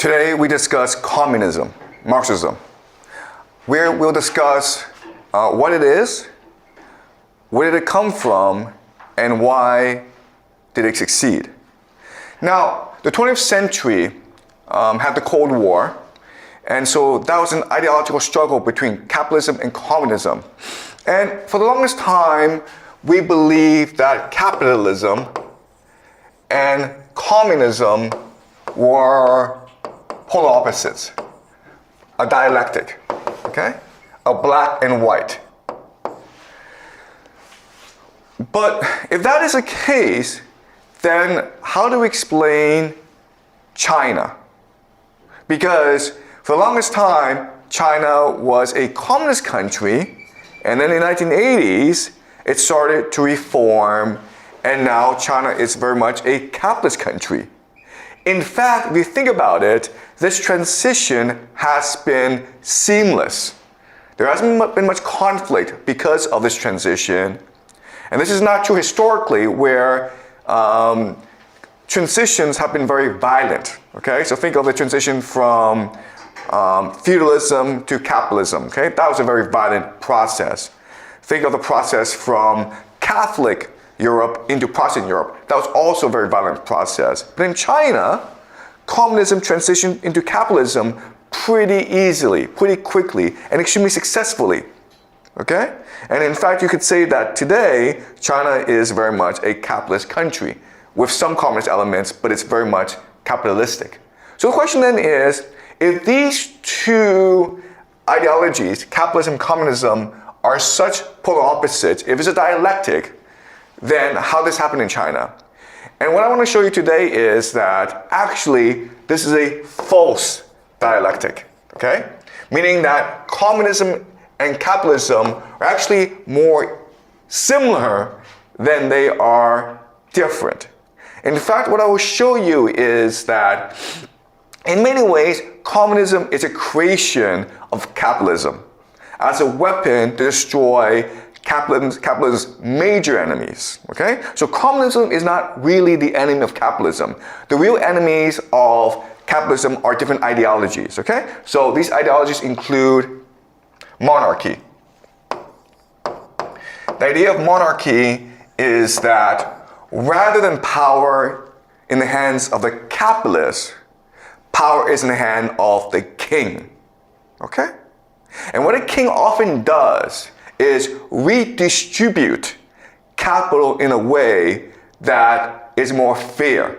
Today we discuss communism, Marxism, where we'll discuss what it is, where did it come from, and why did it succeed. Now, the 20th century had the Cold War, and so that was an ideological struggle between capitalism and communism. And for the longest time, we believed that capitalism and communism were polar opposites, a dialectic, okay? A black and white. But if that is the case, then how do we explain China? Because for the longest time, China was a communist country, and then in the 1980s, it started to reform, and now China is very much a capitalist country. In fact, if you think about it, this transition has been seamless. There hasn't been much conflict because of this transition. And this is not true historically, where transitions have been very violent. Okay, so think of the transition from feudalism to capitalism. Okay, that was a very violent process. Think of the process from Catholic Europe into Protestant Europe. That was also a very violent process. But in China, communism transitioned into capitalism pretty easily, pretty quickly, and extremely successfully. Okay? And in fact, you could say that today, China is very much a capitalist country with some communist elements, but it's very much capitalistic. So the question then is, if these two ideologies, capitalism and communism, are such polar opposites, if it's a dialectic, then how does this happen in China? And what I want to show you today is that actually this is a false dialectic, okay? Meaning that communism and capitalism are actually more similar than they are different. In fact, what I will show you is that in many ways, communism is a creation of capitalism as a weapon to destroy capitalism's major enemies, okay? So communism is not really the enemy of capitalism. The real enemies of capitalism are different ideologies, okay? So these ideologies include monarchy. The idea of monarchy is that rather than power in the hands of the capitalist, power is in the hand of the king, okay? And what a king often does is redistribute capital in a way that is more fair.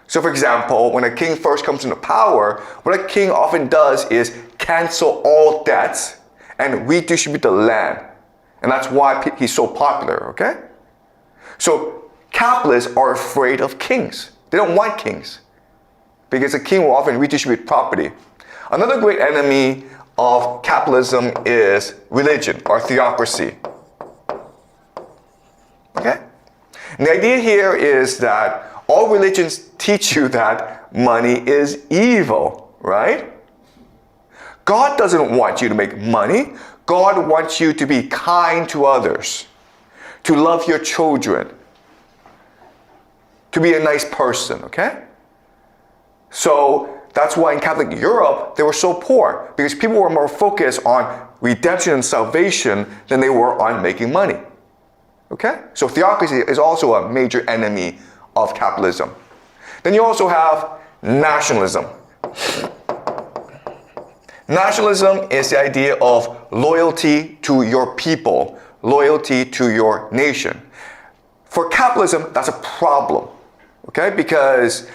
So for example, when a king first comes into power, what a king often does is cancel all debts and redistribute the land. And that's why he's so popular, okay? So capitalists are afraid of kings. They don't want kings because a king will often redistribute property. Another great enemy of capitalism is religion or theocracy. Okay? And the idea here is that all religions teach you that money is evil, right? God doesn't want you to make money. God wants you to be kind to others, to love your children, to be a nice person, okay? So that's why in Catholic Europe, they were so poor, because people were more focused on redemption and salvation than they were on making money. Okay? So theocracy is also a major enemy of capitalism. Then you also have nationalism. Nationalism is the idea of loyalty to your people, loyalty to your nation. For capitalism, that's a problem, okay? Because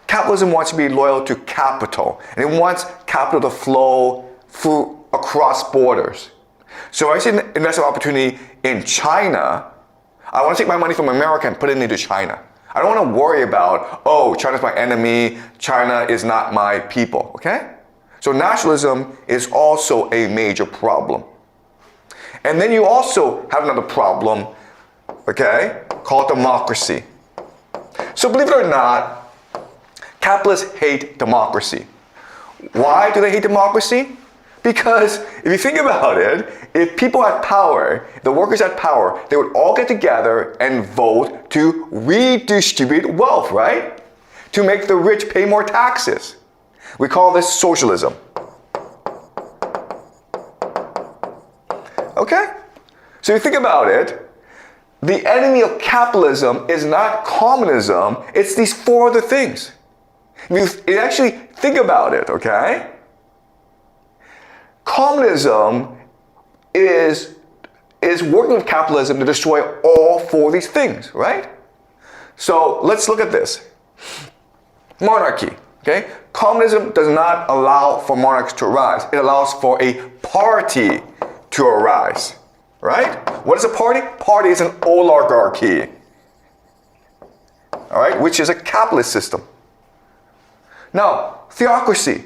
capitalism wants to be loyal to capital, and it wants capital to flow through across borders. So I see an investment opportunity in China. I want to take my money from America and put it into China. I don't want to worry about, oh, China's my enemy, China is not my people, okay? So nationalism is also a major problem. And then you also have another problem, okay, called democracy. So believe it or not, capitalists hate democracy. Why do they hate democracy? Because if you think about it, if people had power, the workers had power, they would all get together and vote to redistribute wealth, right? To make the rich pay more taxes. We call this socialism. Okay? So you think about it, the enemy of capitalism is not communism, it's these four other things. If you actually think about it, okay? Communism is working with capitalism to destroy all four of these things, right? So let's look at this. Monarchy, okay? Communism does not allow for monarchs to arise. It allows for a party to arise, right? What is a party? Party is an oligarchy, all right, which is a capitalist system. Now, theocracy.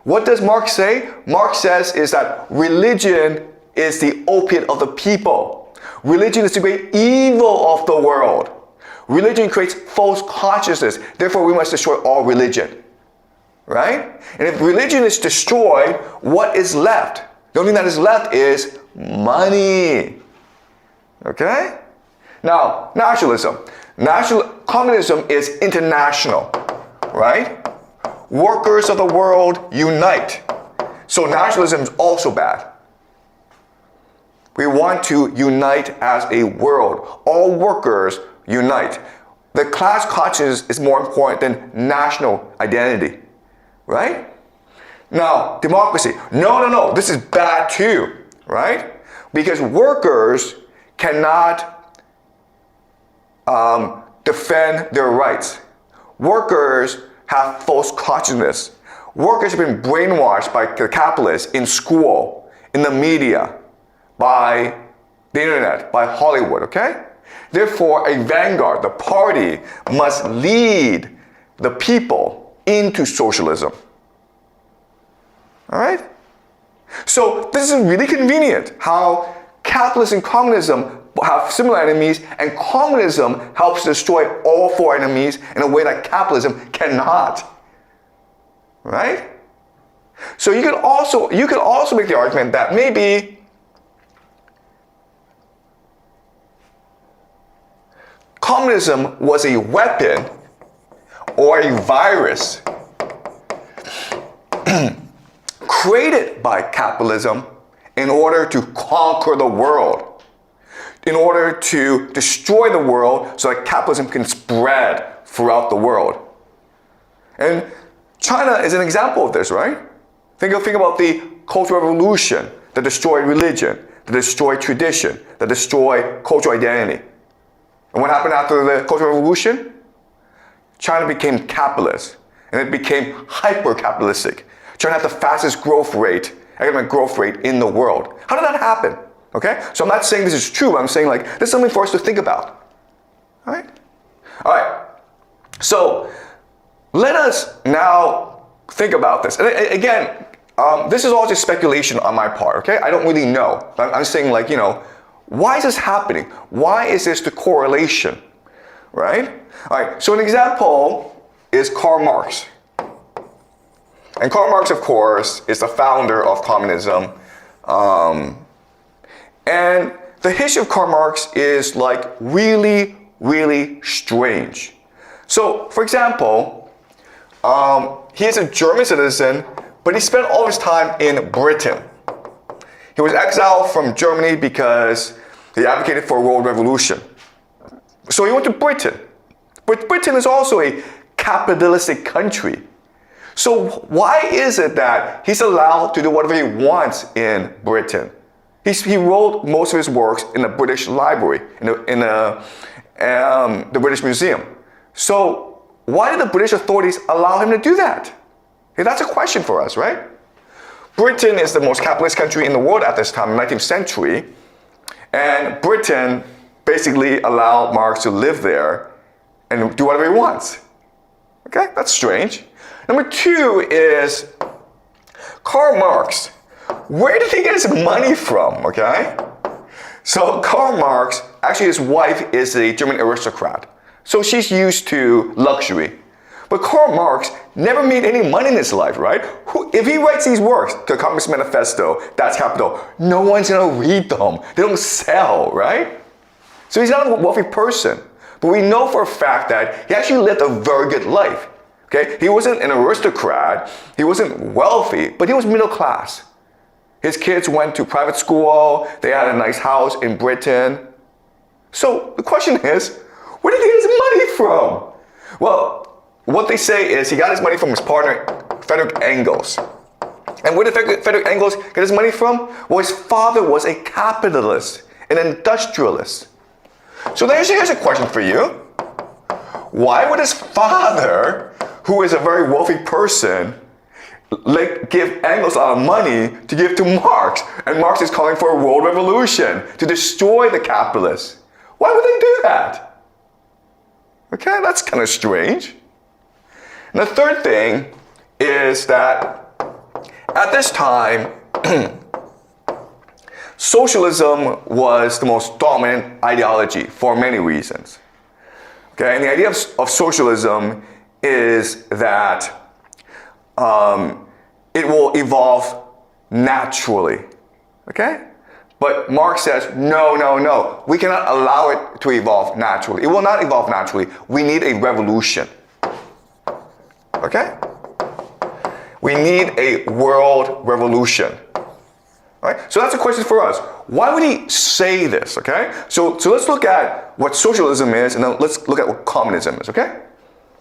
What does Marx say? Marx says is that religion is the opiate of the people. Religion is the great evil of the world. Religion creates false consciousness. Therefore, we must destroy all religion. Right? And if religion is destroyed, what is left? The only thing that is left is money. Okay? Now, nationalism. Communism is international. Right? Workers of the world unite. So nationalism is also bad. We want to unite as a world. All workers unite. The class consciousness is more important than national identity. Right? Now, democracy. No. This is bad too. Right? Because workers cannot defend their rights. Workers have false consciousness. Workers have been brainwashed by the capitalists in school, in the media, by the internet, by Hollywood, okay? Therefore, a vanguard, the party, must lead the people into socialism. All right? So this is really convenient how capitalism and communism have similar enemies, and communism helps destroy all four enemies in a way that capitalism cannot. Right? So you could also make the argument that maybe communism was a weapon or a virus created by capitalism in order to conquer the world, in order to destroy the world so that capitalism can spread throughout the world. And China is an example of this, right? Think about the Cultural Revolution that destroyed religion, that destroyed tradition, that destroyed cultural identity. And what happened after the Cultural Revolution? China became capitalist, and it became hyper-capitalistic. China had the fastest economic growth rate in the world. How did that happen? Okay? So I'm not saying this is true, I'm saying like, this is something for us to think about. All right? All right. So let us now think about this. And again, this is all just speculation on my part, okay? I don't really know. I'm saying like, why is this happening? Why is this the correlation, right? All right, so an example is Karl Marx. And Karl Marx, of course, is the founder of communism. And the history of Karl Marx is like really, really strange. So, for example, he is a German citizen, but he spent all his time in Britain. He was exiled from Germany because he advocated for a world revolution. So he went to Britain. But Britain is also a capitalistic country. So why is it that he's allowed to do whatever he wants in Britain? He wrote most of his works in the British Library, in the British Museum. So why did the British authorities allow him to do that? Okay, that's a question for us, right? Britain is the most capitalist country in the world at this time, in the 19th century. And Britain basically allowed Marx to live there and do whatever he wants. Okay, that's strange. Number two is Karl Marx. Where did he get his money from, okay? So Karl Marx, actually his wife is a German aristocrat. So she's used to luxury. But Karl Marx never made any money in his life, right? If he writes these works, the Communist Manifesto, that's Capital, no one's gonna read them. They don't sell, right? So he's not a wealthy person. But we know for a fact that he actually lived a very good life. Okay, he wasn't an aristocrat, he wasn't wealthy, but he was middle class. His kids went to private school, they had a nice house in Britain. So the question is, where did he get his money from? Well, what they say is he got his money from his partner, Frederick Engels. And where did Frederick Engels get his money from? Well, his father was a capitalist, an industrialist. So here's a question for you. Why would his father, who is a very wealthy person, give Engels a lot of money to give to Marx? And Marx is calling for a world revolution to destroy the capitalists. Why would they do that? Okay, that's kind of strange. And the third thing is that at this time, socialism was the most dominant ideology for many reasons. Okay, and the idea of socialism is that it will evolve naturally. Okay? But Marx says, no, we cannot allow it to evolve naturally. It will not evolve naturally. We need a revolution. Okay? We need a world revolution. All right? So that's a question for us. Why would he say this? Okay? So let's look at what socialism is, and then let's look at what communism is. Okay?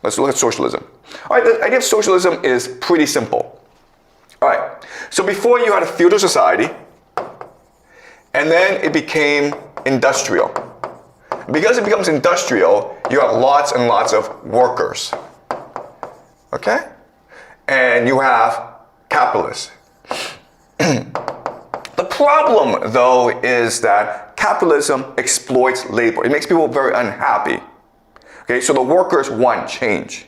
Let's look at socialism. All right, the idea of socialism is pretty simple. All right, so before you had a feudal society, and then it became industrial. Because it becomes industrial, you have lots and lots of workers. Okay? And you have capitalists. The problem, though, is that capitalism exploits labor. It makes people very unhappy. Okay, so the workers want change.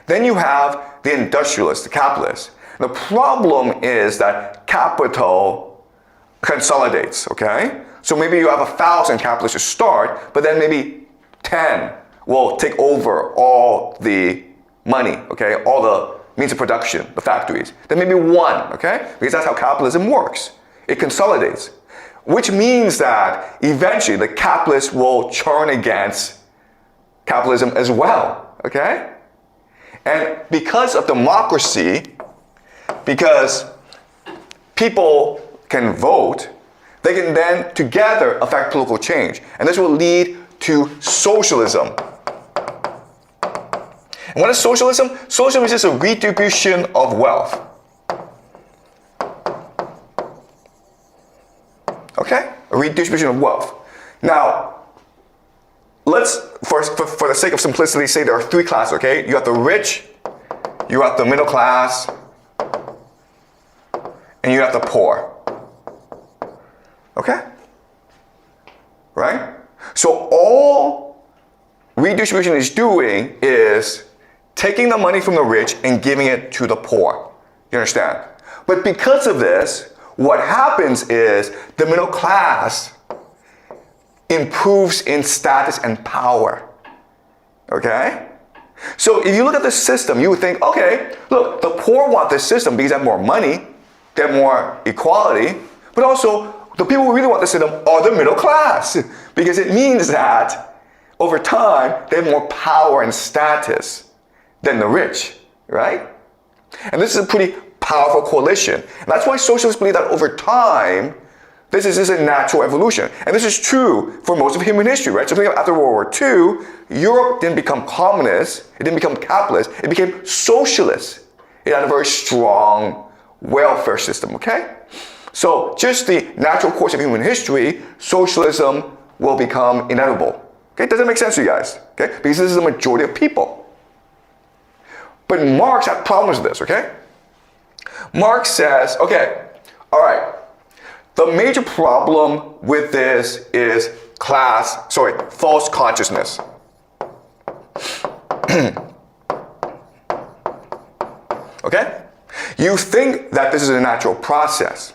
Then you have the industrialists, the capitalists. The problem is that capital consolidates, okay? So maybe you have 1,000 capitalists to start, but then maybe 10 will take over all the money, okay? All the means of production, the factories. Then maybe one, okay? Because that's how capitalism works. It consolidates. Which means that eventually the capitalists will turn against capitalism as well, okay? And because of democracy, because people can vote, they can then together affect political change. And this will lead to socialism. And what is socialism? Socialism is just a redistribution of wealth. Okay? A redistribution of wealth. Now, let's, for the sake of simplicity, say there are three classes, okay? You have the rich, you have the middle class, and you have the poor. Okay? Right? So all redistribution is doing is taking the money from the rich and giving it to the poor. You understand? But because of this, what happens is the middle class improves in status and power. Okay? So if you look at the system, you would think, okay, look, the poor want this system because they have more money, they have more equality, but also the people who really want the system are the middle class because it means that over time they have more power and status than the rich, right? And this is a pretty powerful coalition. And that's why socialists believe that over time, this is just a natural evolution. And this is true for most of human history, right? So after World War II, Europe didn't become communist, it didn't become capitalist, it became socialist. It had a very strong welfare system, okay? So just the natural course of human history, socialism will become inevitable. Okay, does that make sense to you guys? Okay, because this is the majority of people. But Marx had problems with this, okay? Marx says, okay, all right, the major problem with this is false consciousness. Okay? You think that this is a natural process,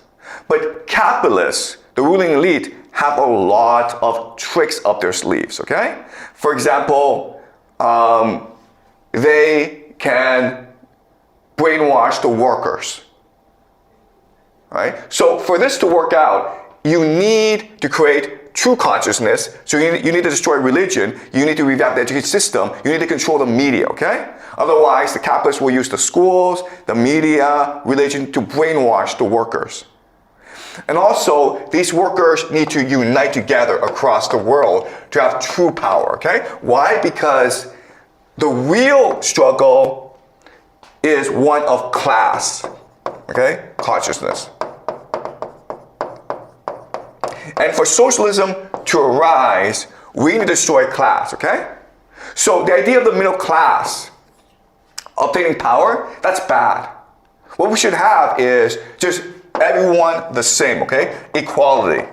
but capitalists, the ruling elite, have a lot of tricks up their sleeves, okay? For example, they can brainwash the workers, right? So for this to work out, you need to create true consciousness. So you need to destroy religion. You need to revamp the education system. You need to control the media, okay? Otherwise, the capitalists will use the schools, the media, religion to brainwash the workers. And also, these workers need to unite together across the world to have true power, okay? Why? Because the real struggle is one of class, okay? Consciousness. And for socialism to arise, we need to destroy class, okay? So the idea of the middle class obtaining power, that's bad. What we should have is just everyone the same, okay? Equality.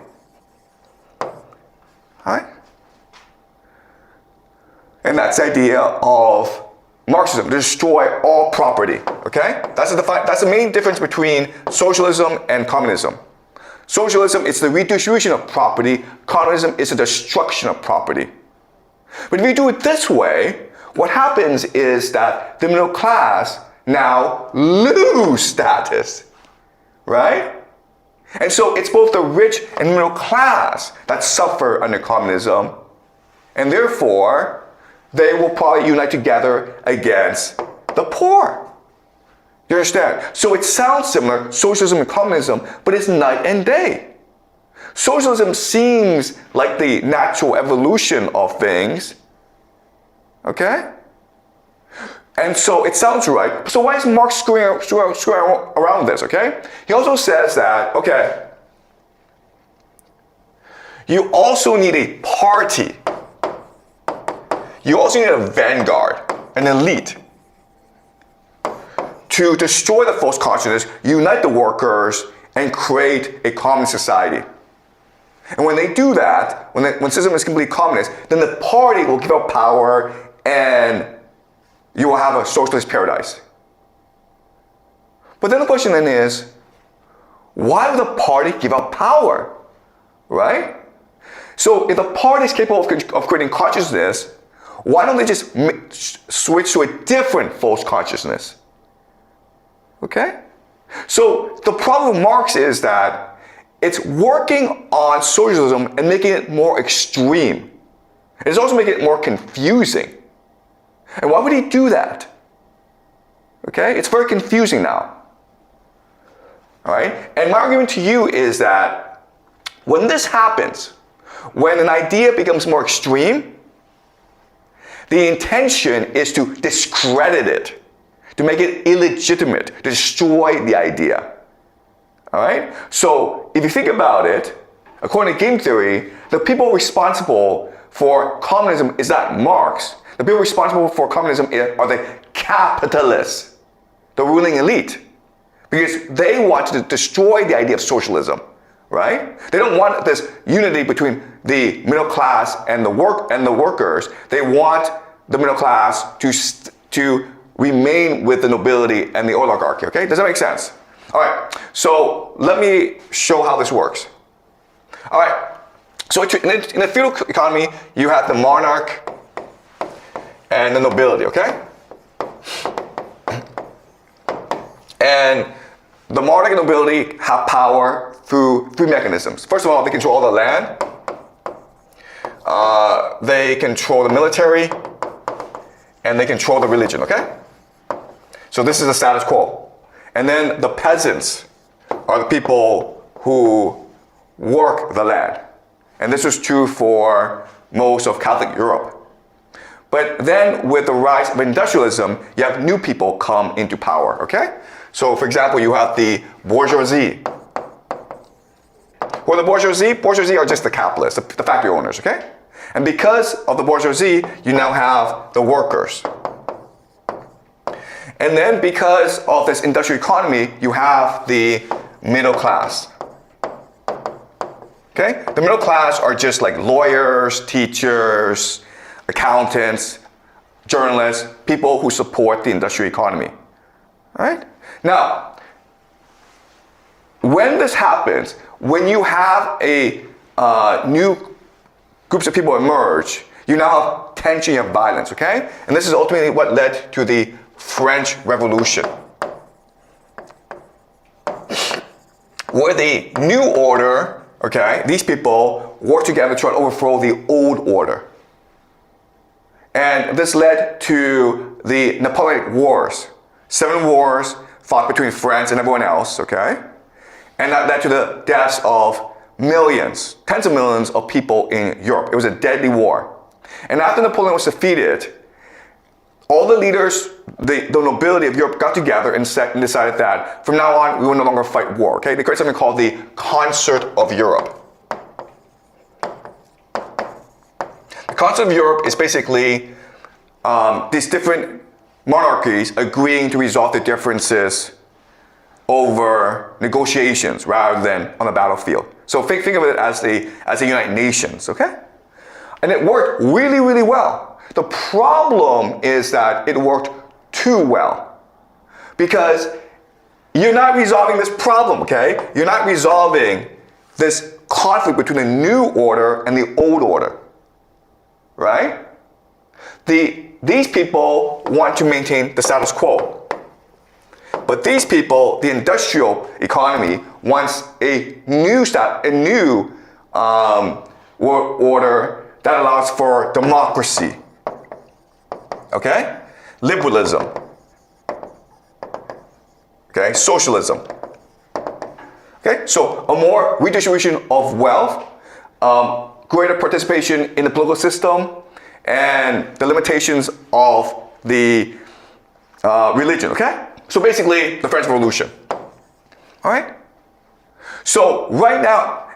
Alright? And that's the idea of Marxism, to destroy all property, okay? That's the main difference between socialism and communism. Socialism is the redistribution of property. Communism is the destruction of property. But if you do it this way, what happens is that the middle class now lose status, right? And so it's both the rich and middle class that suffer under communism, and therefore they will probably unite together against the poor. You understand? So it sounds similar, socialism and communism, but it's night and day. Socialism seems like the natural evolution of things, okay? And so it sounds right. So why is Marx screwing around this, okay? He also says that, okay, you also need a party. You also need a vanguard, an elite, to destroy the false consciousness, unite the workers, and create a common society. And when they do that, when system is completely communist, then the party will give up power and you will have a socialist paradise. But then the question then is, why would the party give up power, right? So if the party is capable of creating consciousness, why don't they just switch to a different false consciousness? Okay? So the problem with Marx is that it's working on socialism and making it more extreme. It's also making it more confusing. And why would he do that? Okay? It's very confusing now. Alright? And my argument to you is that when this happens, when an idea becomes more extreme, the intention is to discredit it, to make it illegitimate, to destroy the idea. Alright? So if you think about it, according to game theory, the people responsible for communism is not Marx. The people responsible for communism are the capitalists, the ruling elite. Because they want to destroy the idea of socialism, right? They don't want this unity between the middle class and the workers. They want the middle class to remain with the nobility and the oligarchy, okay? Does that make sense? All right, so let me show how this works. All right, so in a feudal economy, you have the monarch and the nobility, okay? And the monarch and nobility have power through three mechanisms. First of all, they control all the land. They control the military. And they control the religion, okay? So this is the status quo. And then the peasants are the people who work the land. And this was true for most of Catholic Europe. But then with the rise of industrialism, you have new people come into power, okay? So for example, you have the bourgeoisie. Who are the bourgeoisie? Bourgeoisie are just the capitalists, the factory owners, okay? And because of the bourgeoisie, you now have the workers. And then because of this industrial economy, you have the middle class. Okay? The middle class are just like lawyers, teachers, accountants, journalists, people who support the industrial economy. All right? Now, when this happens, when you have a new groups of people emerge, you now have tension, you have violence, okay? And this is ultimately what led to the French Revolution, where the new order okay, these people worked together to try to overthrow the old order. And this led to the Napoleonic Wars. 7 wars fought between France and everyone else, okay? And that led to the deaths of millions, tens of millions of people in Europe. It was a deadly war. And after Napoleon was defeated, all the leaders, the nobility of Europe got together and decided that from now on, we will no longer fight war, okay? They created something called the Concert of Europe. The Concert of Europe is basically these different monarchies agreeing to resolve their differences over negotiations rather than on the battlefield. So think of it as the United Nations, okay? And it worked really, really well. The problem is that it worked too well because you're not resolving this problem, okay? You're not resolving this conflict between the new order and the old order, right? These people want to maintain the status quo. But these people, the industrial economy, wants a new order that allows for democracy, okay? Liberalism, okay? Socialism, okay? So a more redistribution of wealth, greater participation in the political system, and the limitations of the religion, okay? So basically, the French Revolution, all right? So right now,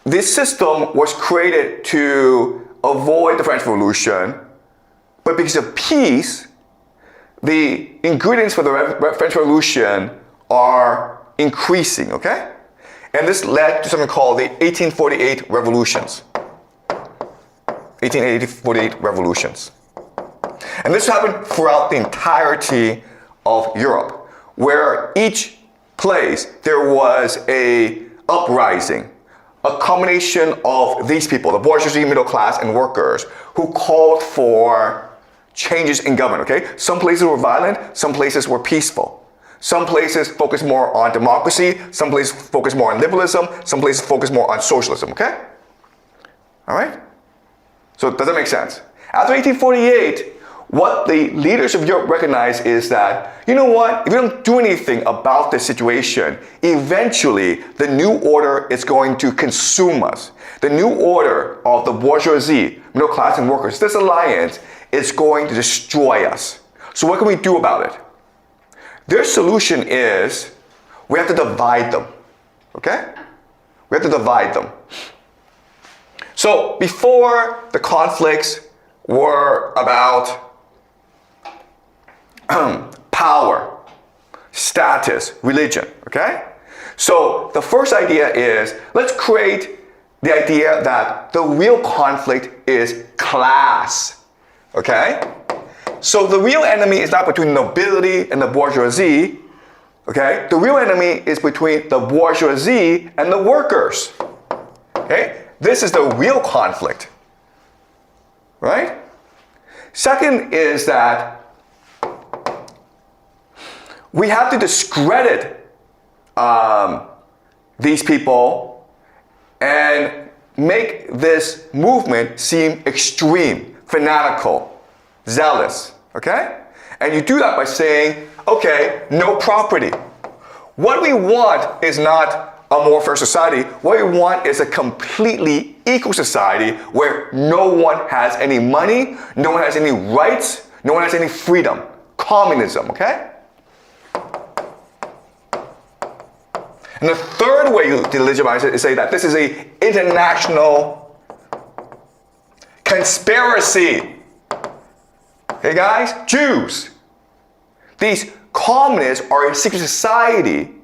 this system was created to avoid the French Revolution, but because of peace, the ingredients for the French Revolution are increasing, okay? And this led to something called the 1848 revolutions. 1848 revolutions. And this happened throughout the entirety of Europe, where each place there was a uprising, a combination of these people, the bourgeoisie, middle class, and workers, who called for changes in government, okay? Some places were violent, some places were peaceful. Some places focused more on democracy, some places focused more on liberalism, some places focused more on socialism, okay? All right? So does that make sense? After 1848, what the leaders of Europe recognized is that, you know what, if we don't do anything about this situation, eventually the new order is going to consume us. The new order of the bourgeoisie, middle class, and workers, this alliance is going to destroy us. So what can we do about it? Their solution is we have to divide them, okay? We have to divide them. So before, the conflicts were about power, status, religion, okay? So the first idea is, let's create the idea that the real conflict is class, okay? So the real enemy is not between nobility and the bourgeoisie, okay? The real enemy is between the bourgeoisie and the workers, okay? This is the real conflict, right? Second is that we have to discredit these people and make this movement seem extreme, fanatical, zealous, okay? And you do that by saying, okay, no property. What we want is not a more fair society. What we want is a completely equal society where no one has any money, no one has any rights, no one has any freedom. Communism, okay? And the third way you delegitimize it is say that this is an international conspiracy. Okay, guys? Jews. These communists are a secret society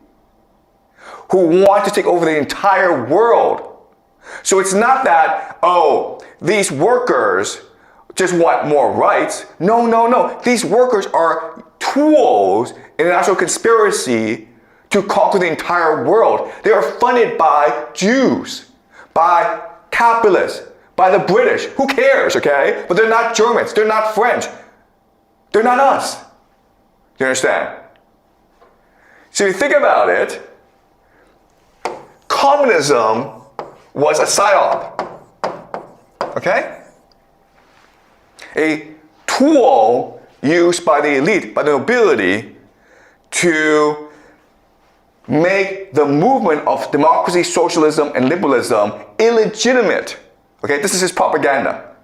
who want to take over the entire world. So it's not that, oh, these workers just want more rights. No, no, no. These workers are tools in an actual conspiracy to conquer the entire world. They are funded by Jews, by capitalists, by the British. Who cares, okay? But they're not Germans. They're not French. They're not us. Do you understand? So if you think about it, communism was a psyop. Okay? A tool used by the elite, by the nobility, to make the movement of democracy, socialism, and liberalism illegitimate. Okay, this is his propaganda.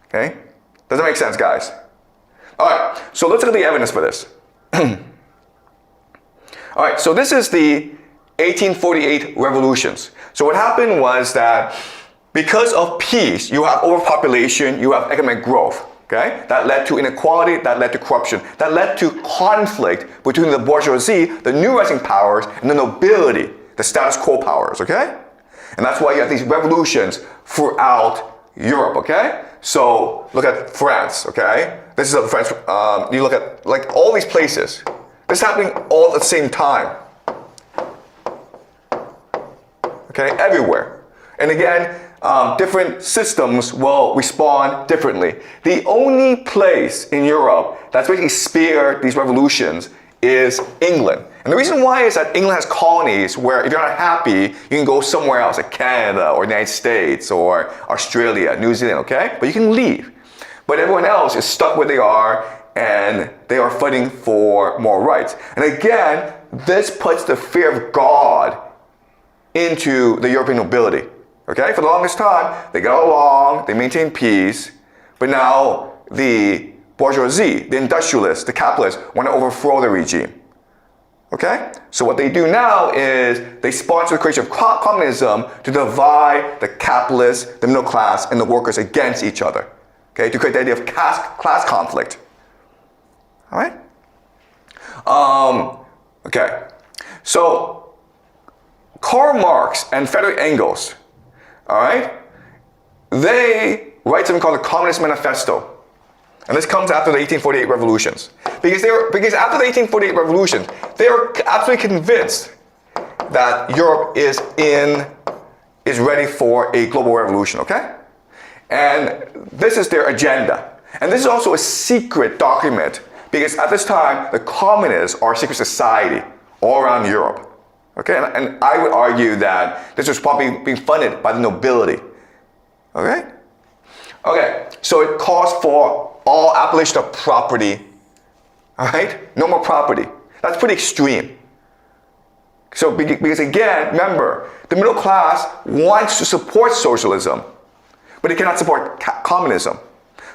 Okay? Does that make sense, guys? All right, so let's look at the evidence for this. All right, so this is the 1848 revolutions. So what happened was that because of peace, you have overpopulation, you have economic growth. Okay? That led to inequality, that led to corruption, that led to conflict between the bourgeoisie, the new rising powers, and the nobility, the status quo powers, okay? And that's why you have these revolutions throughout Europe, okay? So look at France, okay? This is France, you look at like all these places. This is happening all at the same time. Okay, everywhere. And again, different systems will respond differently. The only place in Europe that's basically spared these revolutions is England. And the reason why is that England has colonies where if you're not happy, you can go somewhere else, like Canada or the United States or Australia, New Zealand, okay? But you can leave. But everyone else is stuck where they are and they are fighting for more rights. And again, this puts the fear of God into the European nobility. Okay, for the longest time, they got along, they maintained peace, but now the bourgeoisie, the industrialists, the capitalists want to overthrow the regime. Okay, so what they do now is they sponsor the creation of communism to divide the capitalists, the middle class, and the workers against each other. Okay, to create the idea of class conflict. All right? Okay, so Karl Marx and Friedrich Engels, all right, they write something called the Communist Manifesto. And this comes after the 1848 revolutions. Because after the 1848 revolution, they are absolutely convinced that Europe is ready for a global revolution, okay? And this is their agenda. And this is also a secret document because at this time, the communists are a secret society all around Europe. Okay, and I would argue that this was probably being funded by the nobility. Okay? Okay, so it calls for all abolition of property. All right? No more property. That's pretty extreme. So, because again, remember, the middle class wants to support socialism, but it cannot support communism.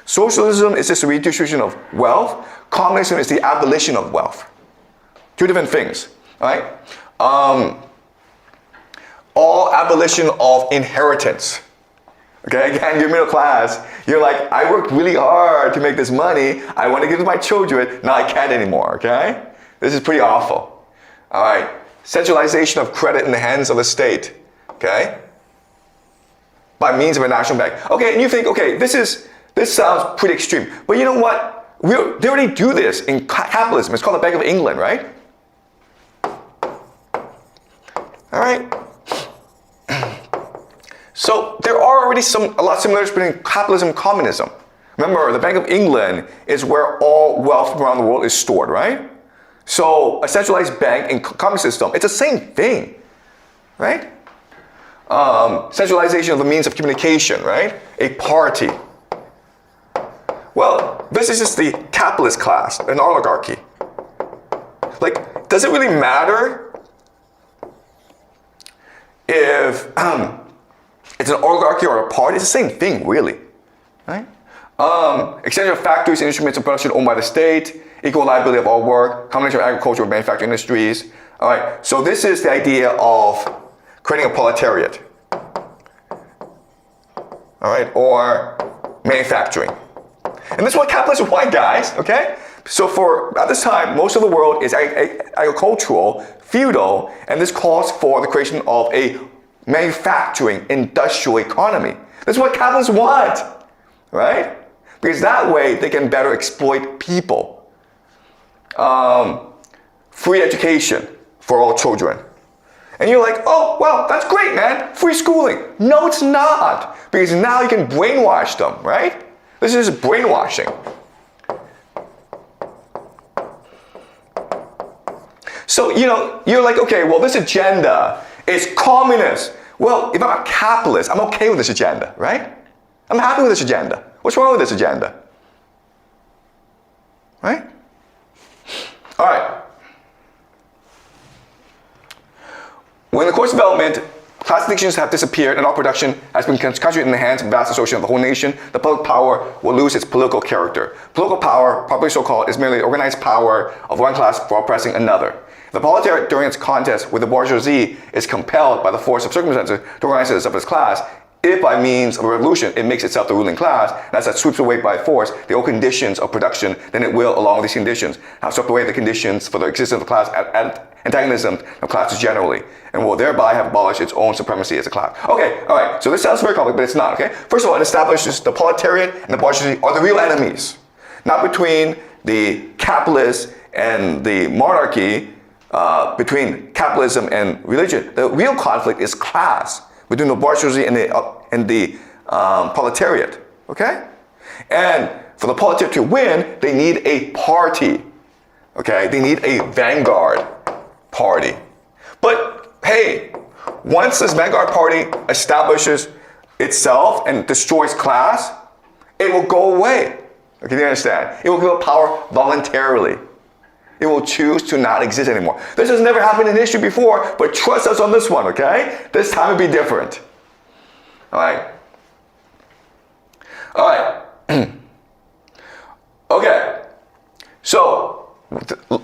Socialism is just a redistribution of wealth. Communism is the abolition of wealth. Two different things. All right? All abolition of inheritance. Okay, again, you're middle class. You're like, I worked really hard to make this money. I want to give it to my children. Now I can't anymore, okay? This is pretty awful. All right, centralization of credit in the hands of the state, okay? By means of a national bank. Okay, and you think, okay, this sounds pretty extreme. But you know what? They already do this in capitalism. It's called the Bank of England, right? All right. So there are already a lot of similarities between capitalism and communism. Remember, the Bank of England is where all wealth around the world is stored, right? So a centralized bank in communist system, it's the same thing, right? Centralization of the means of communication, right? A party. Well, this is just the capitalist class, an oligarchy. Like, does it really matter if it's an oligarchy or a party? It's the same thing, really, right? Extension of factories and instruments of production owned by the state, equal liability of all work, combination of agriculture with manufacturing industries. All right, so this is the idea of creating a proletariat, all right, or manufacturing. And this is what capitalism want, guys, okay? So at this time, most of the world is agricultural, feudal, and this calls for the creation of a manufacturing industrial economy. This is what capitalists want, right? Because that way they can better exploit people. Free education for all children. And you're like, oh, well, that's great, man. Free schooling. No, it's not. Because now you can brainwash them, right? This is brainwashing. So, you're like, okay, well, this agenda is communist. Well, if I'm a capitalist, I'm okay with this agenda, right? I'm happy with this agenda. What's wrong with this agenda? Right? All right. When the course development, class distinctions have disappeared and all production has been concentrated in the hands of vast association of the whole nation, the public power will lose its political character. Political power, properly so called, is merely the organized power of one class for oppressing another. The proletariat during its contest with the bourgeoisie is compelled by the force of circumstances to organize itself as class. If by means of a revolution it makes itself the ruling class, and as that sweeps away by force the old conditions of production, then it will, along with these conditions, have swept away the conditions for the existence of the class antagonism of classes generally, and will thereby have abolished its own supremacy as a class. Okay, all right, so this sounds very complicated, but it's not, okay? First of all, it establishes the proletariat and the bourgeoisie are the real enemies, not between the capitalists and the monarchy, between capitalism and religion. The real conflict is class, between the bourgeoisie and the proletariat, okay? And for the proletariat to win, they need a party, okay? They need a vanguard party. But hey, once this vanguard party establishes itself and destroys class, it will go away. Okay, do you understand? It will give up power voluntarily. It will choose to not exist anymore. This has never happened in history before, but trust us on this one, okay? This time will be different. All right. All right. Okay. So,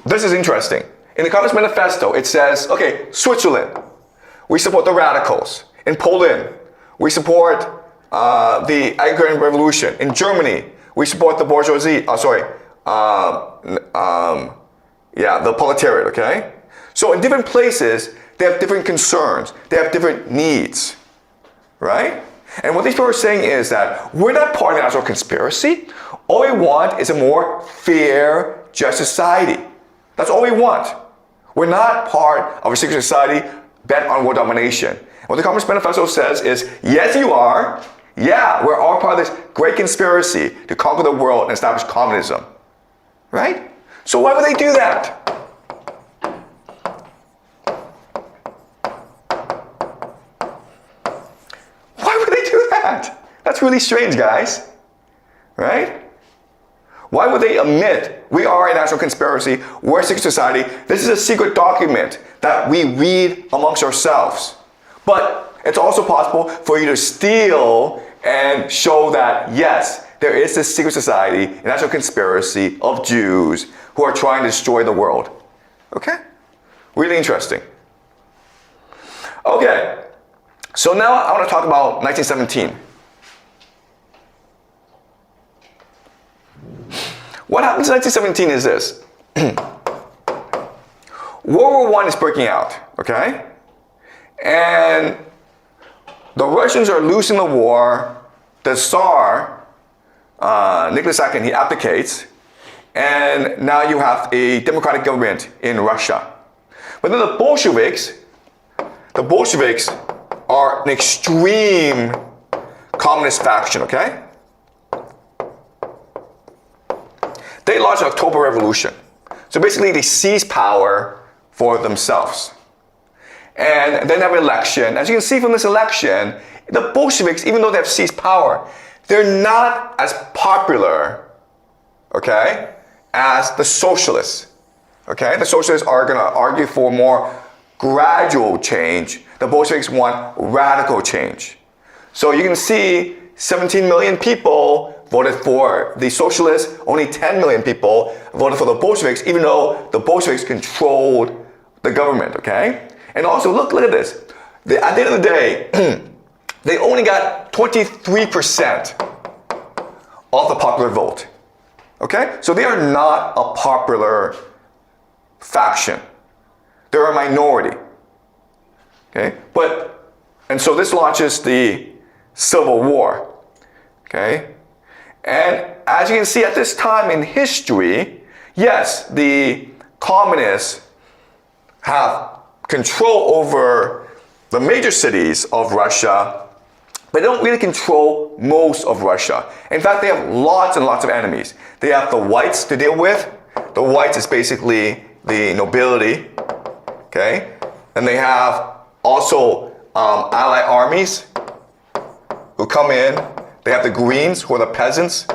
this is interesting. In the Communist Manifesto, it says, okay, Switzerland, we support the radicals. In Poland, we support the agrarian revolution. In Germany, we support the bourgeoisie, the proletariat, okay? So in different places, they have different concerns. They have different needs, right? And what these people are saying is that we're not part of the national conspiracy. All we want is a more fair, just society. That's all we want. We're not part of a secret society bent on world domination. What the Communist Manifesto says is, yes, you are. Yeah, we're all part of this great conspiracy to conquer the world and establish communism, right? So why would they do that? Why would they do that? That's really strange, guys. Right? Why would they admit we are a national conspiracy, we're a secret society, this is a secret document that we read amongst ourselves. But it's also possible for you to steal and show that, yes, there is this secret society, a national conspiracy of Jews who are trying to destroy the world. Okay? Really interesting. Okay, so now I want to talk about 1917. What happens in 1917 is this. World War I is breaking out, okay? And the Russians are losing the war. The Tsar, Nicholas II, he abdicates. And now you have a democratic government in Russia. But then the Bolsheviks are an extreme communist faction, okay? They launched the October Revolution. So basically they seize power for themselves. And then they have an election. As you can see from this election, the Bolsheviks, even though they have seized power, they're not as popular, okay, as the socialists. Okay, the socialists are going to argue for more gradual change. The Bolsheviks want radical change. So you can see 17 million people voted for the socialists, only 10 million people voted for the Bolsheviks, even though the Bolsheviks controlled the government, okay? And also, look at this. At the end of the day, they only got 23% of the popular vote, okay? So they are not a popular faction. They're a minority, okay? And so this launches the Civil War, okay? And as you can see at this time in history, yes, the communists have control over the major cities of Russia, but they don't really control most of Russia. In fact, they have lots and lots of enemies. They have the whites to deal with. The whites is basically the nobility, okay? And they have also Allied armies who come in. They have the Greens, who are the peasants.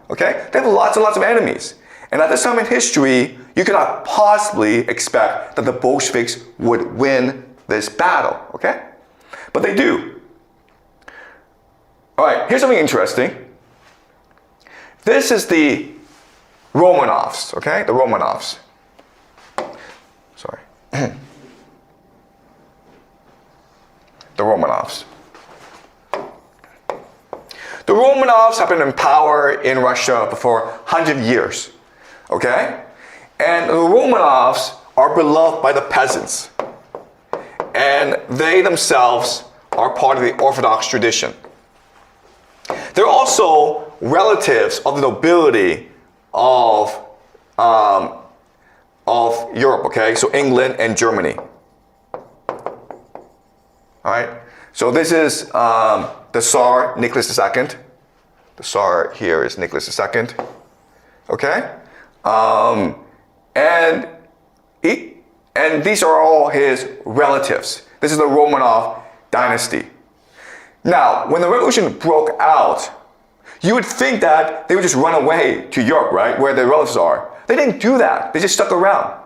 Okay? They have lots and lots of enemies. And at this time in history, you cannot possibly expect that the Bolsheviks would win this battle. Okay? But they do. All right, here's something interesting. This is the Romanovs, okay? The Romanovs. Sorry. The Romanovs. The Romanovs have been in power in Russia for 100 years, okay? And the Romanovs are beloved by the peasants. And they themselves are part of the Orthodox tradition. They're also relatives of the nobility of Europe, okay? So England and Germany. All right? So this is the Tsar Nicholas II. The Tsar here is Nicholas II. Okay? And these are all his relatives. This is the Romanov dynasty. Now, when the revolution broke out, you would think that they would just run away to Europe, right, where their relatives are. They didn't do that. They just stuck around.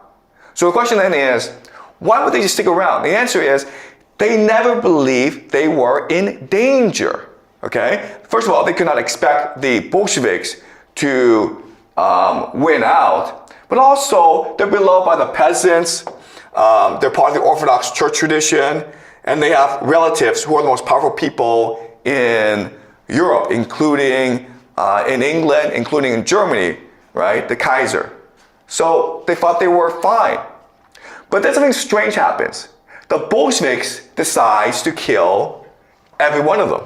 So the question then is, why would they just stick around? The answer is, they never believed they were in danger, okay? First of all, they could not expect the Bolsheviks to win out, but also they're beloved by the peasants. They're part of the Orthodox Church tradition, and they have relatives who are the most powerful people in Europe, including in England, including in Germany, right? The Kaiser. So they thought they were fine. But then something strange happens. The Bolsheviks decides to kill every one of them.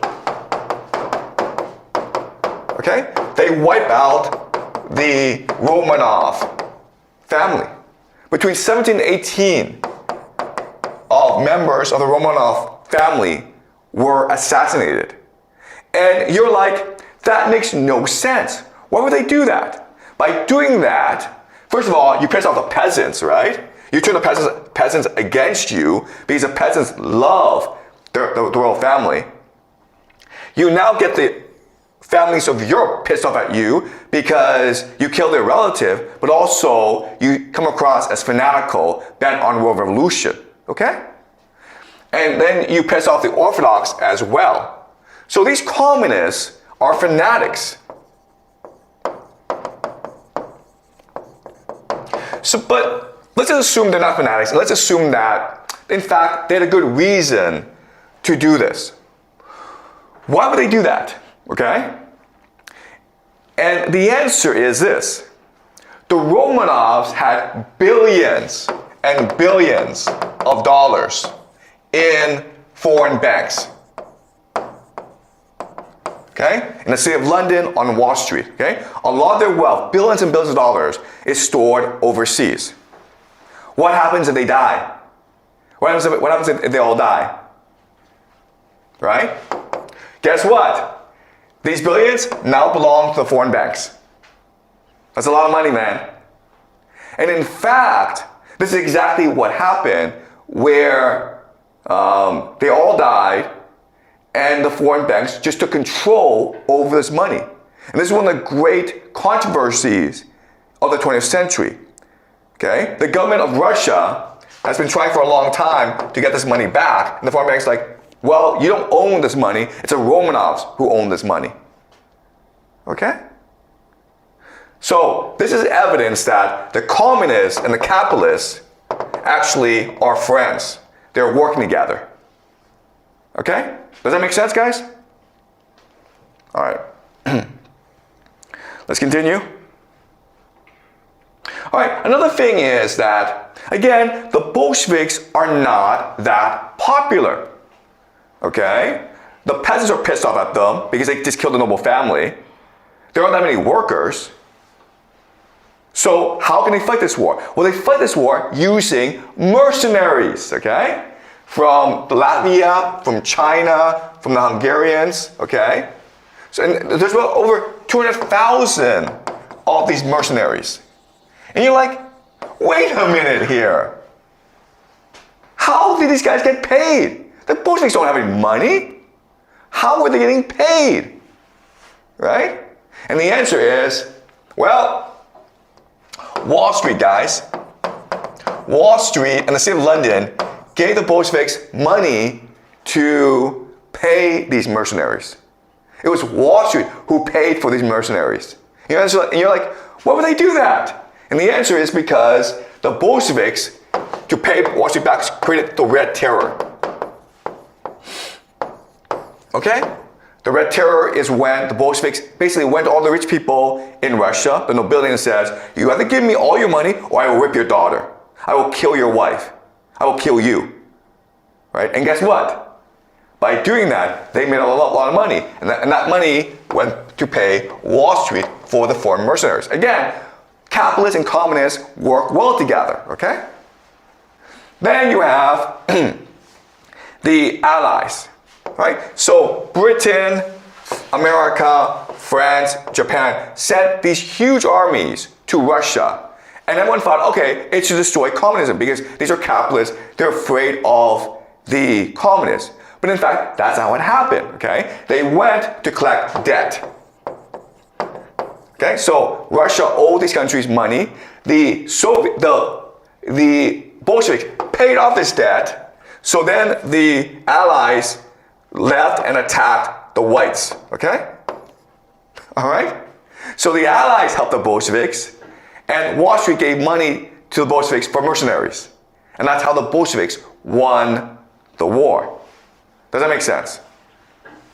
Okay? They wipe out the Romanov family. Between 17 and 18 of members of the Romanov family were assassinated. And you're like, that makes no sense. Why would they do that? By doing that, first of all, you piss off the peasants, right? You turn the peasants against you because the peasants love the royal family. You now get the families of Europe pissed off at you because you killed their relative, but also you come across as fanatical, bent on world revolution, okay? And then you piss off the Orthodox as well. So these communists are fanatics. But let's just assume they're not fanatics. Let's assume that, in fact, they had a good reason to do this. Why would they do that? Okay? And the answer is this. The Romanovs had billions and billions of dollars in foreign banks. Okay? In the city of London, on Wall Street. Okay? A lot of their wealth, billions and billions of dollars, is stored overseas. What happens if they die? What happens if they all die? Right? Guess what? These billions now belong to the foreign banks. That's a lot of money, man. And in fact, this is exactly what happened where they all died and the foreign banks just took control over this money. And this is one of the great controversies of the 20th century. Okay? The government of Russia has been trying for a long time to get this money back. And the foreign bank's like, well, you don't own this money. It's the Romanovs who own this money. Okay? So this is evidence that the communists and the capitalists actually are friends. They're working together. Okay? Does that make sense, guys? All right. Let's continue. All right, another thing is that, again, the Bolsheviks are not that popular. Okay? The peasants are pissed off at them because they just killed a noble family. There aren't that many workers. So how can they fight this war? Well, they fight this war using mercenaries, okay? From Latvia, from China, from the Hungarians, okay? So and there's about over 200,000 of these mercenaries. And you're like, wait a minute here. How did these guys get paid? The Bolsheviks don't have any money. How were they getting paid? Right? And the answer is, well, Wall Street, guys. Wall Street and the city of London gave the Bolsheviks money to pay these mercenaries. It was Wall Street who paid for these mercenaries. And you're like, why would they do that? And the answer is because the Bolsheviks, to pay Wall Street back, created the Red Terror. Okay? The Red Terror is when the Bolsheviks basically went to all the rich people in Russia, the nobility, and says, you either give me all your money or I will rip your daughter. I will kill your wife. I will kill you. Right? And guess what? By doing that, they made a lot of money. And that money went to pay Wall Street for the foreign mercenaries. Again, capitalists and communists work well together. Okay? Then you have the Allies. Right? So Britain, America, France, Japan sent these huge armies to Russia. And everyone thought, okay, it should destroy communism because these are capitalists. They're afraid of the communists. But in fact, that's not what happened, okay? They went to collect debt. Okay, so Russia owed these countries money. The Bolsheviks paid off this debt. So then the Allies left and attacked the whites, okay? All right? So the Allies helped the Bolsheviks, and Wall Street gave money to the Bolsheviks for mercenaries. And that's how the Bolsheviks won the war. Does that make sense?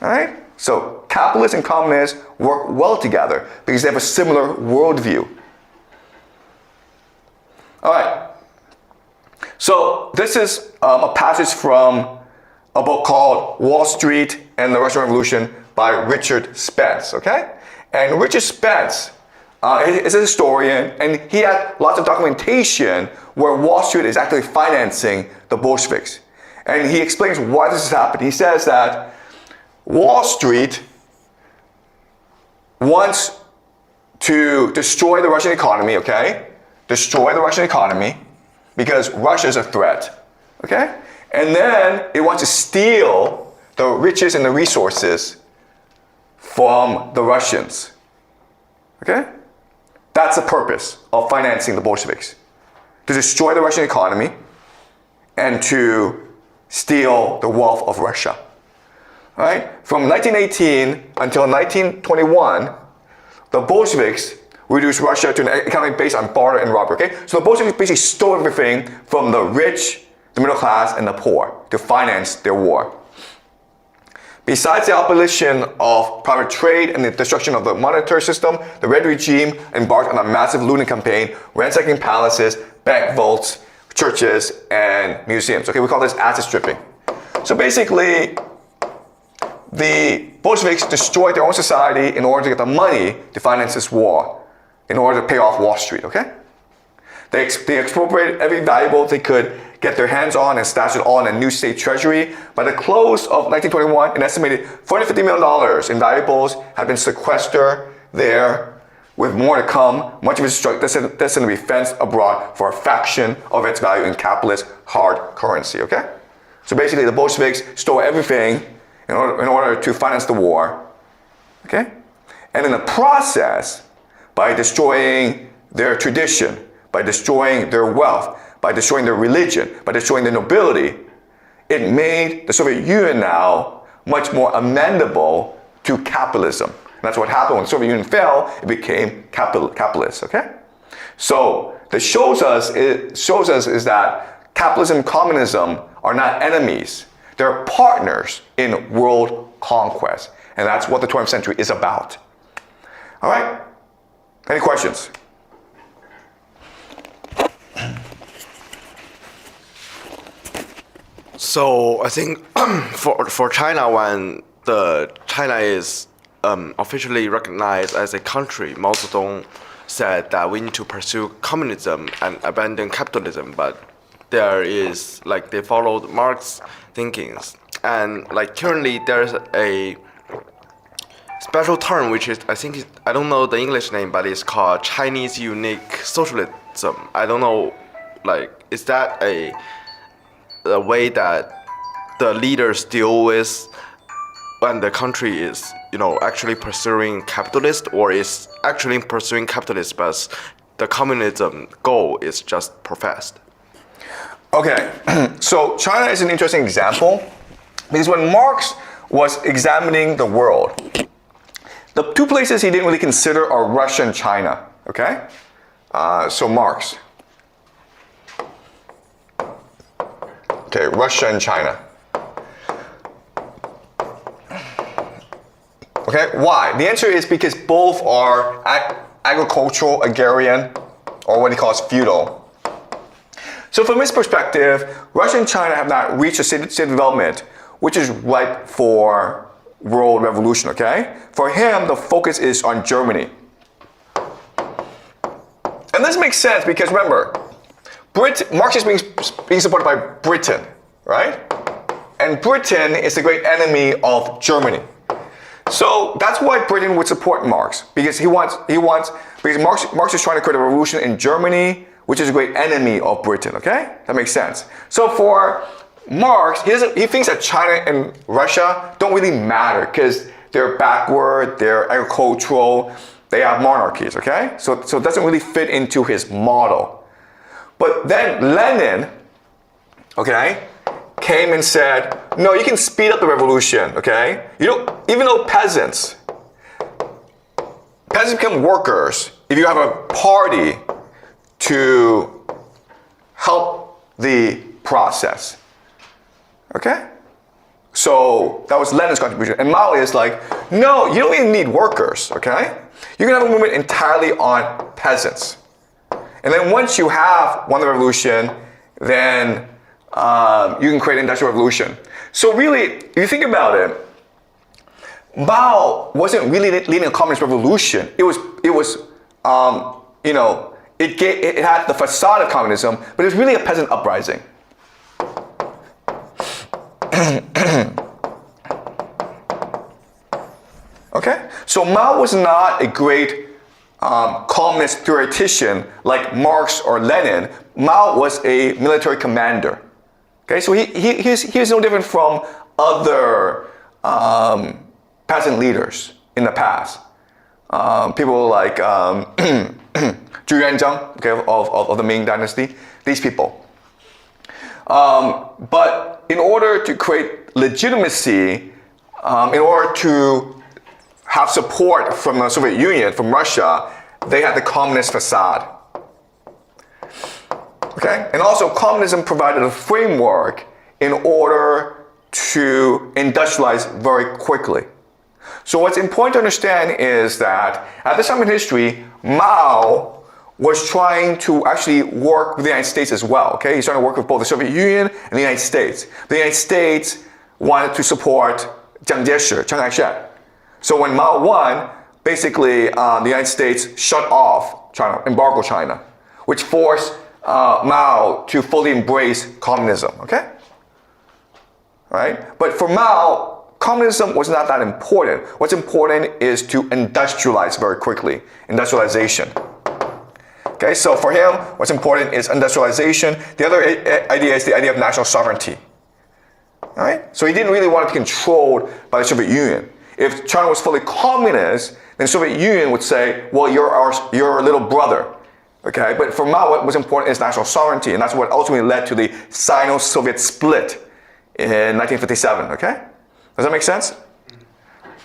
All right? So capitalists and communists work well together because they have a similar worldview. All right. So this is a passage from a book called Wall Street and the Russian Revolution by Richard Spence, okay? And Richard Spence is a historian, and he had lots of documentation where Wall Street is actually financing the Bolsheviks. And he explains why this has happened. He says that Wall Street wants to destroy the Russian economy, okay? Destroy the Russian economy because Russia is a threat, okay? And then it wants to steal the riches and the resources from the Russians, okay? That's the purpose of financing the Bolsheviks. To destroy the Russian economy and to steal the wealth of Russia. All right? From 1918 until 1921, the Bolsheviks reduced Russia to an economy based on barter and robbery. Okay? So the Bolsheviks basically stole everything from the rich, the middle class, and the poor to finance their war. Besides the abolition of private trade and the destruction of the monetary system, the Red regime embarked on a massive looting campaign, ransacking palaces, bank vaults, churches, and museums. Okay, we call this asset stripping. So basically, the Bolsheviks destroyed their own society in order to get the money to finance this war, in order to pay off Wall Street, okay? They expropriated every valuable they could get their hands on and stashed it all in a new state treasury. By the close of 1921, an estimated $450 million in valuables had been sequestered there, with more to come. Much of it is destined to be fenced abroad for a fraction of its value in capitalist hard currency, okay? So basically, the Bolsheviks stole everything in order to finance the war, okay? And in the process, by destroying their tradition, by destroying their wealth, by destroying their religion, by destroying their nobility, it made the Soviet Union now much more amenable to capitalism. And that's what happened when the Soviet Union fell, it became capitalist, okay? So this shows us is that capitalism and communism are not enemies. They're partners in world conquest. And that's what the 20th century is about. All right? Any questions? So I think for China, when China is officially recognized as a country, Mao Zedong said that we need to pursue communism and abandon capitalism. But there is they followed Marx thinkings, and currently there's a special term which is I don't know the English name, but it's called Chinese unique socialism. I don't know, is that the way that the leaders deal with when the country is, actually pursuing capitalist or is actually pursuing capitalist, but the communism goal is just professed? Okay, so China is an interesting example because when Marx was examining the world, the two places he didn't really consider are Russia and China, okay? So Marx. Okay, Russia and China. Okay, why? The answer is because both are agricultural, agrarian, or what he calls feudal. So from his perspective, Russia and China have not reached a state of development which is ripe for world revolution, okay? For him, the focus is on Germany. And this makes sense because remember, Marx is being supported by Britain, right? And Britain is the great enemy of Germany. So that's why Britain would support Marx, because because Marx is trying to create a revolution in Germany, which is a great enemy of Britain, okay? That makes sense. So for Marx, he thinks that China and Russia don't really matter because they're backward, they're agricultural, they have monarchies, okay? So it doesn't really fit into his model. But then Lenin, okay, came and said, no, you can speed up the revolution, okay? Even though peasants become workers if you have a party to help the process, okay? So that was Lenin's contribution. And Mao is like, no, you don't even need workers, okay? You can have a movement entirely on peasants. And then once you have won the revolution, then you can create an industrial revolution. So really, if you think about it, Mao wasn't really leading a communist revolution. It had the facade of communism, but it was really a peasant uprising. Okay? So Mao was not a great communist theoretician like Marx or Lenin. Mao was a military commander. Okay, so he was no different from other peasant leaders in the past. People like Zhu Yuanzhang, okay, of the Ming Dynasty. These people. But in order to create legitimacy, in order to have support from the Soviet Union, from Russia, they had the communist facade. Okay? And also communism provided a framework in order to industrialize very quickly. So what's important to understand is that at this time in history, Mao was trying to actually work with the United States as well. Okay? He's trying to work with both the Soviet Union and the United States. The United States wanted to support Chiang Kai-shek. So when Mao won, basically the United States shut off China, embargoed China, which forced Mao to fully embrace communism, okay? Right? But for Mao, communism was not that important. What's important is to industrialize very quickly, industrialization. Okay, so for him, what's important is industrialization. The other idea is the idea of national sovereignty. All right? So he didn't really want to be controlled by the Soviet Union. If China was fully communist, then the Soviet Union would say, well, you're our little brother. Okay, but for Mao, what was important is national sovereignty, and that's what ultimately led to the Sino-Soviet split in 1957, okay? Does that make sense?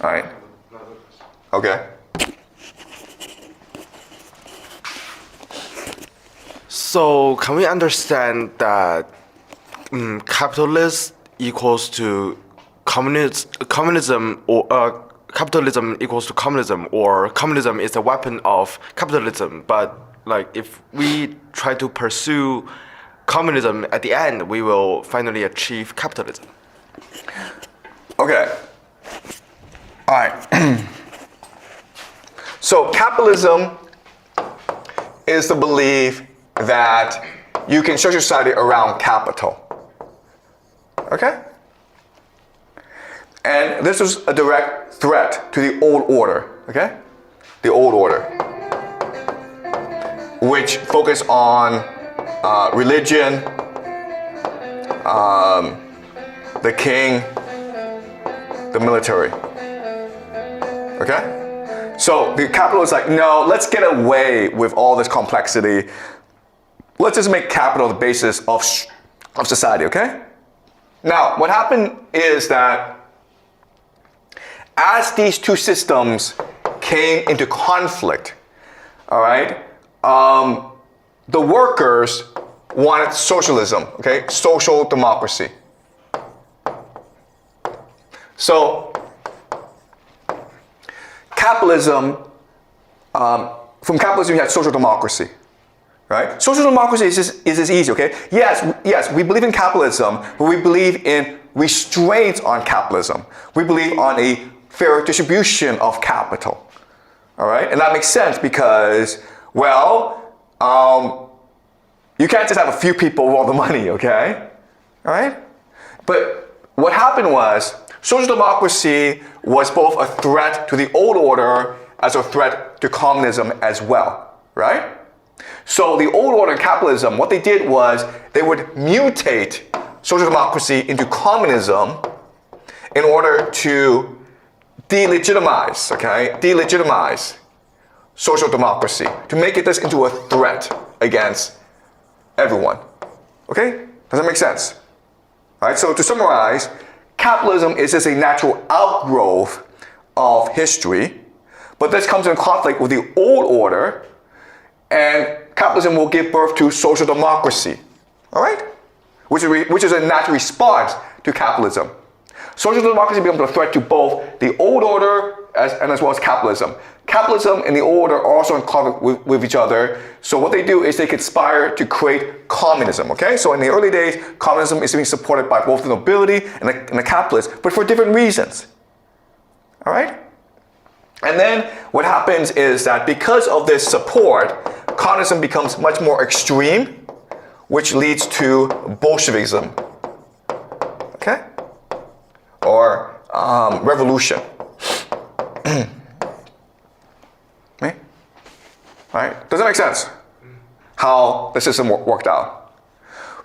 All right. Okay. So can we understand that capitalist equals to communism, or capitalism equals to communism, or communism is a weapon of capitalism, but like if we try to pursue communism at the end, we will finally achieve capitalism? Okay. All right. So capitalism is the belief that you can structure society around capital. Okay? And this was a direct threat to the old order, okay? The old order, which focused on religion, the king, the military. Okay? So the capital is like, no, let's get away with all this complexity. Let's just make capital the basis of society, okay? Now, what happened is that as these two systems came into conflict, all right, the workers wanted socialism, okay, social democracy. So capitalism, from capitalism you had social democracy, right? Social democracy is just easy, okay? Yes, we believe in capitalism, but we believe in restraints on capitalism. We believe on a fair distribution of capital, all right? And that makes sense because, well, you can't just have a few people with all the money, okay? All right? But what happened was, social democracy was both a threat to the old order as a threat to communism as well, right? So the old order in capitalism, what they did was they would mutate social democracy into communism in order to delegitimize social democracy, to make it this into a threat against everyone. Okay? Does that make sense? All right, so to summarize, capitalism is just a natural outgrowth of history, but this comes in conflict with the old order, and capitalism will give birth to social democracy, all right? Which is a natural response to capitalism. Social democracy becomes a threat to both the old order as well as capitalism. Capitalism and the old order are also in conflict with each other. So what they do is they conspire to create communism, okay? So in the early days, communism is being supported by both the nobility and the capitalists, but for different reasons, all right? And then what happens is that because of this support, communism becomes much more extreme, which leads to Bolshevism, okay? Or revolution. Okay? All right? Does that make sense? How the system worked out?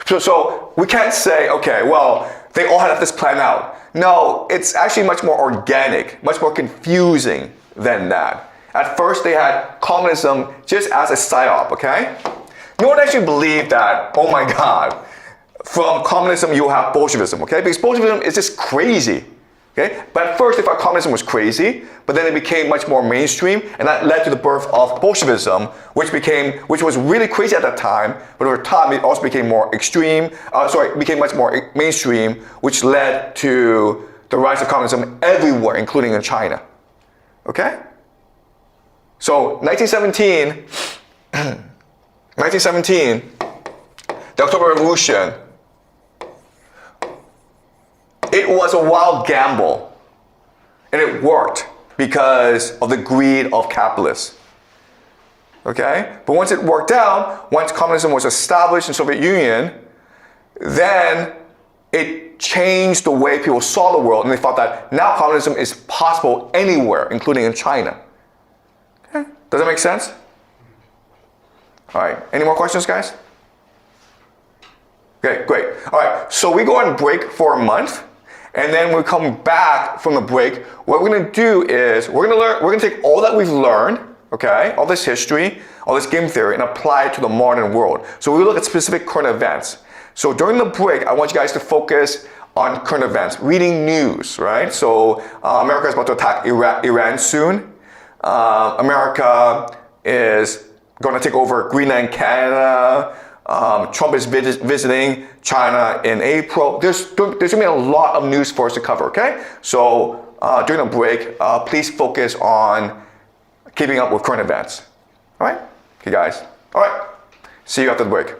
So we can't say, okay, well, they all had this plan out. No, it's actually much more organic, much more confusing than that. At first, they had communism just as a psyop, okay? No one actually believed that, oh my God, from communism you'll have Bolshevism, okay? Because Bolshevism is just crazy, okay? But at first they thought communism was crazy, but then it became much more mainstream, and that led to the birth of Bolshevism, which was really crazy at that time, but over time it also became more extreme, became much more mainstream, which led to the rise of communism everywhere, including in China, okay? So 1917, the October Revolution, it was a wild gamble, and it worked because of the greed of capitalists, okay? But once it worked out, once communism was established in the Soviet Union, then it changed the way people saw the world, and they thought that now communism is possible anywhere, including in China. Okay? Does that make sense? All right, any more questions, guys? Okay, great. All right, so we go on break for a month, and then when we come back from the break, what we're gonna do is we're gonna take all that we've learned, okay, all this history, all this game theory, and apply it to the modern world. So we look at specific current events. So during the break, I want you guys to focus on current events, reading news, right? So America is about to attack Iran soon. America is going to take over Greenland, Canada. Trump is visiting China in April. There's going to be a lot of news for us to cover, okay? So during the break, please focus on keeping up with current events. All right? Okay, guys. All right. See you after the break.